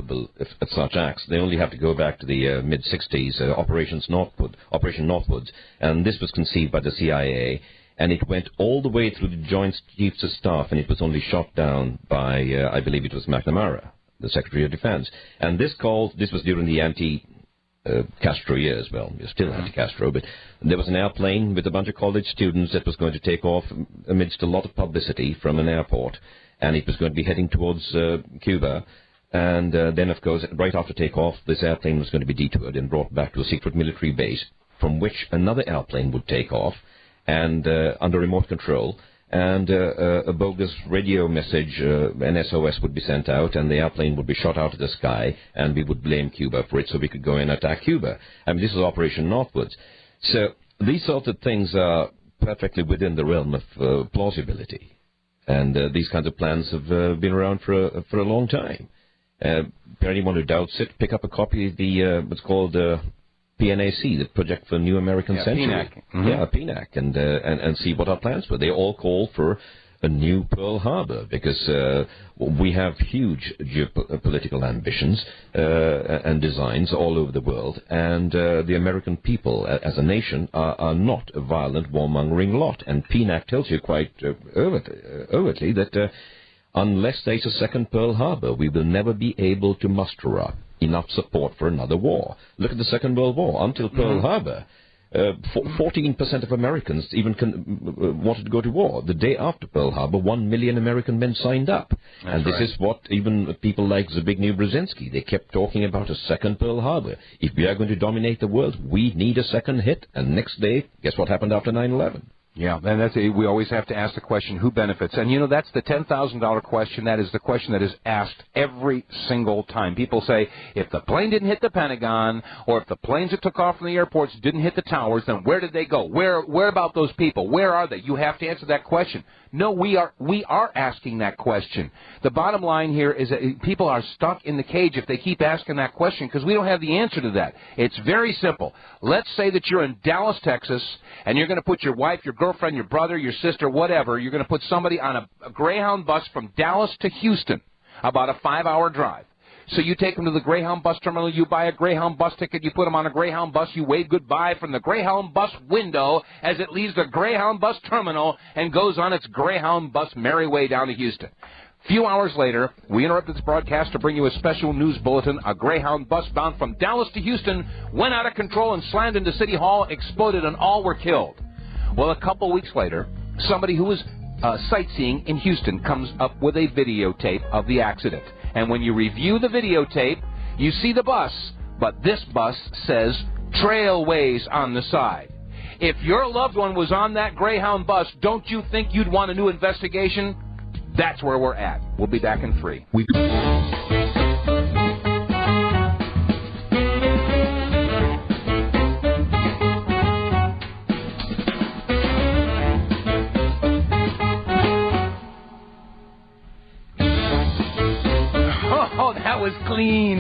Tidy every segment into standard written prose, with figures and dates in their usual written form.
capable of such acts. They only have to go back to the mid-60s, Operation Northwoods, and this was conceived by the CIA, and it went all the way through the Joint Chiefs of Staff, and it was only shot down by, I believe it was McNamara, the Secretary of Defense. And this was during the Castro years. Well, you're still anti-Castro, but there was an airplane with a bunch of college students that was going to take off amidst a lot of publicity from an airport, and it was going to be heading towards Cuba. And then, of course, right after takeoff, this airplane was going to be detoured and brought back to a secret military base from which another airplane would take off and under remote control. And a bogus radio message, an SOS, would be sent out, and the airplane would be shot out of the sky, and we would blame Cuba for it, so we could go and attack Cuba. I mean, this is Operation Northwoods. So these sorts of things are perfectly within the realm of plausibility, and these kinds of plans have been around for a long time. For anyone who doubts it, pick up a copy of the what's called PNAC, the Project for New American Century. PNAC. Mm-hmm. Yeah, PNAC, and see what our plans were. They all call for a new Pearl Harbor because we have huge geopolitical ambitions and designs all over the world, and the American people as a nation are not a violent, warmongering lot. And PNAC tells you quite overtly that unless there's a second Pearl Harbor, we will never be able to muster up enough support for another war. Look at the Second World War. Until Pearl Harbor, 14% of Americans even wanted to go to war. The day after Pearl Harbor, 1 million American men signed up. And this is what even people like Zbigniew Brzezinski, they kept talking about a second Pearl Harbor. If we are going to dominate the world, we need a second hit. And next day, guess what happened after 9/11? Yeah, and we always have to ask the question, who benefits? And, that's the $10,000 question. That is the question that is asked every single time. People say, if the plane didn't hit the Pentagon, or if the planes that took off from the airports didn't hit the towers, then where did they go? Where about those people? Where are they? You have to answer that question. No, we are asking that question. The bottom line here is that people are stuck in the cage if they keep asking that question because we don't have the answer to that. It's very simple. Let's say that you're in Dallas, Texas, and you're going to put your wife, your girlfriend, your brother, your sister, whatever, you're going to put somebody on a Greyhound bus from Dallas to Houston, about a 5-hour drive. So you take them to the Greyhound bus terminal, you buy a Greyhound bus ticket, you put them on a Greyhound bus, you wave goodbye from the Greyhound bus window as it leaves the Greyhound bus terminal and goes on its Greyhound bus merry way down to Houston. A few hours later, we interrupted this broadcast to bring you a special news bulletin. A Greyhound bus bound from Dallas to Houston went out of control and slammed into City Hall, exploded, and all were killed. Well, a couple weeks later, somebody who was sightseeing in Houston comes up with a videotape of the accident. And when you review the videotape, you see the bus, but this bus says Trailways on the side. If your loved one was on that Greyhound bus, don't you think you'd want a new investigation? That's where we're at. We'll be back in 3. That was clean.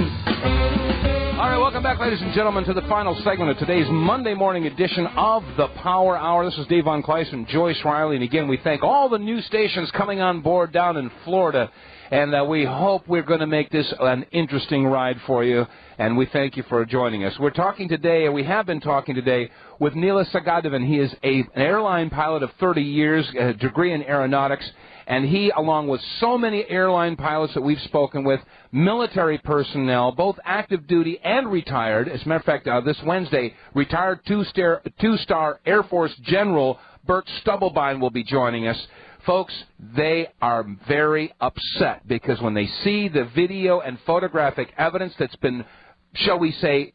All right, welcome back, ladies and gentlemen, to the final segment of today's Monday morning edition of the Power Hour. This is Dave Von Kleist, Joyce Riley, and again, we thank all the new stations coming on board down in Florida, and we hope we're going to make this an interesting ride for you, and we thank you for joining us. We're talking today, and we have been talking today, with Nila Sagadevan. He is an airline pilot of 30 years, a degree in aeronautics, and he, along with so many airline pilots that we've spoken with, military personnel, both active duty and retired. As a matter of fact, this Wednesday, retired two-star Air Force General Bert Stubblebine will be joining us. Folks, they are very upset because when they see the video and photographic evidence that's been, shall we say,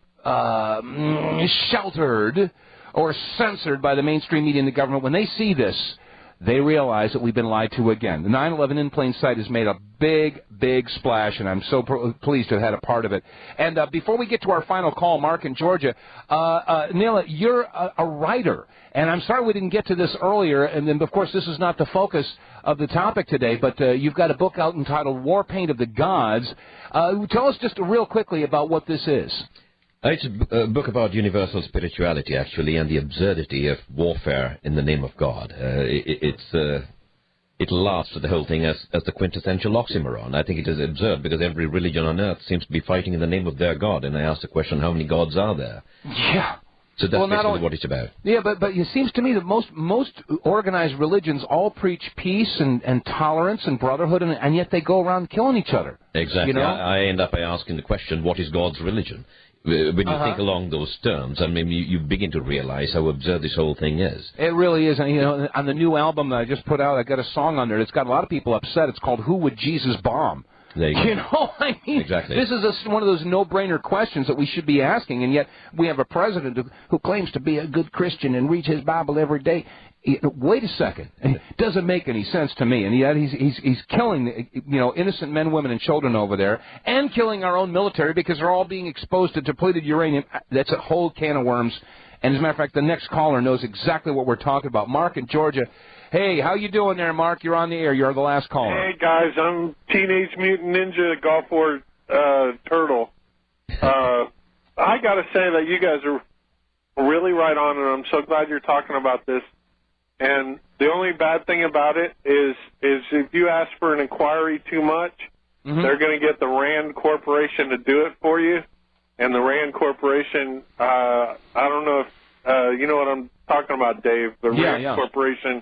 sheltered or censored by the mainstream media and the government, when they see this, they realize that we've been lied to again. The 9/11 in plain sight has made a big, big splash, and I'm so pleased to have had a part of it. And before we get to our final call, Mark in Georgia, Nila, you're a writer, and I'm sorry we didn't get to this earlier, and then, of course, this is not the focus of the topic today, but you've got a book out entitled War Paint of the Gods. Tell us just real quickly about what this is. It's a book about universal spirituality, actually, and the absurdity of warfare in the name of God. It's it laughs at the whole thing as the quintessential oxymoron. I think it is absurd because every religion on earth seems to be fighting in the name of their God. And I ask the question, how many gods are there? Yeah. So that's basically what it's about. Yeah, but it seems to me that most organized religions all preach peace and tolerance and brotherhood, and yet they go around killing each other. Exactly. You know? I end up by asking the question, what is God's religion? When you think along those terms, I mean, you begin to realize how absurd this whole thing is. It really is. And, you know, on the new album that I just put out, I got a song on there that's got a lot of people upset. It's called "Who Would Jesus Bomb?" There you go. You know, I mean, exactly. This is one of those no-brainer questions that we should be asking, and yet we have a president who claims to be a good Christian and reads his Bible every day. Wait a second. It doesn't make any sense to me, and yet he's killing, you know, innocent men, women, and children over there, and killing our own military because they're all being exposed to depleted uranium. That's a whole can of worms. And as a matter of fact, the next caller knows exactly what we're talking about. Mark in Georgia. Hey, how you doing there, Mark? You're on the air. You're the last caller. Hey, guys. I'm Teenage Mutant Ninja Gulf War Turtle. I got to say that you guys are really right on, and I'm so glad you're talking about this. And the only bad thing about it is if you ask for an inquiry too much, they're going to get the RAND Corporation to do it for you. And the RAND Corporation, I don't know if you know what I'm talking about, Dave. The RAND Corporation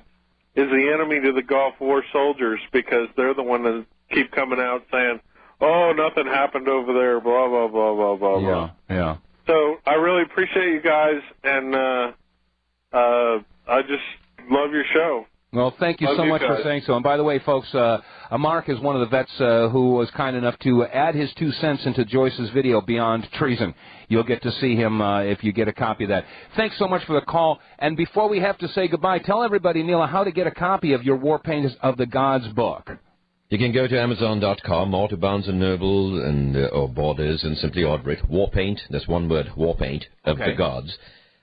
is the enemy to the Gulf War soldiers because they're the one that keep coming out saying, oh, nothing happened over there, blah, blah, blah, blah, blah, blah. Yeah. So I really appreciate you guys, and I just love your show. Well, thank you so much for saying so. And by the way, folks, Mark is one of the vets who was kind enough to add his 2 cents into Joyce's video, Beyond Treason. You'll get to see him if you get a copy of that. Thanks so much for the call. And before we have to say goodbye, tell everybody, Nila, how to get a copy of your War Paint of the Gods book. You can go to Amazon.com or to Barnes & Noble or Borders and simply order it. War Paint, that's one word, War Paint of the Gods.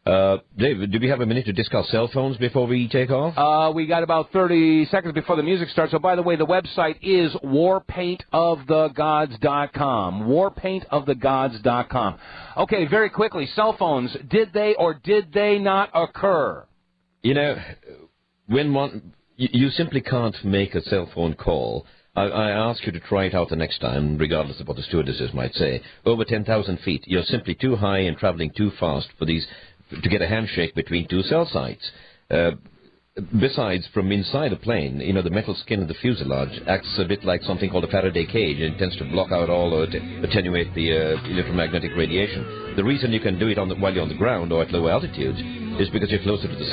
Dave, do we have a minute to discuss cell phones before we take off? We got about 30 seconds before the music starts. So, by the way, the website is warpaintofthegods.com. Warpaintofthegods.com. Okay, very quickly, cell phones, did they or did they not occur? You know, when you simply can't make a cell phone call. I ask you to try it out the next time, regardless of what the stewardesses might say. Over 10,000 feet, you're simply too high and traveling too fast for these to get a handshake between 2 cell sites. Besides, from inside a plane, you know, the metal skin of the fuselage acts a bit like something called a Faraday cage, and it tends to block out all or attenuate the electromagnetic radiation. The reason you can do it while you're on the ground or at low altitudes is because you're closer to the